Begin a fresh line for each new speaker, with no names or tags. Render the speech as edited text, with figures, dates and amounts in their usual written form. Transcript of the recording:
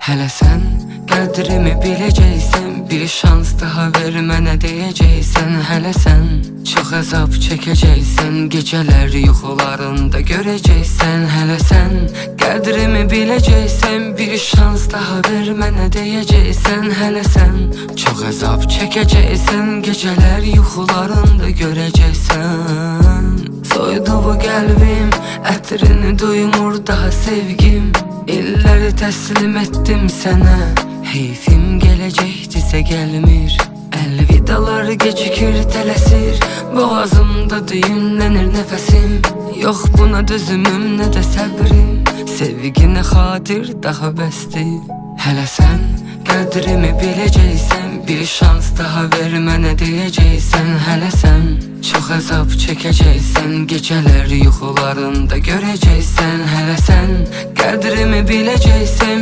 Hələ sən qədrimi biləcəksən, bir şans daha ver mənə deyəcəksən. Hələ sən çox əzab çəkəcəksən, gecələr yuxularında görəcəksən. Hələ sən qədrimi biləcəksən, bir şans daha ver mənə deyəcəksən. Hələ sən çox əzab çəkəcəksən, gecələr yuxularında görəcəksən. Soydu bu qəlbim, ətrini duymur daha sevgim. İlləri təslim etdim sənə, heyfim gələcəkdisə gəlmir. Əlvidalar gecikir, tələsir, boğazımda düyünlənir nəfəsim. Yox buna dözümüm, nə də səbrim, sevginə xatir daha bəsdir. Hələ sən qədrimi biləcəksən, bir şans daha ver mənə deyəcəksən. Hələ sən çox əzab çəkəcəksən, gecələr yuxularında görəcəksən. Hələ sən qədrimi biləcəksən.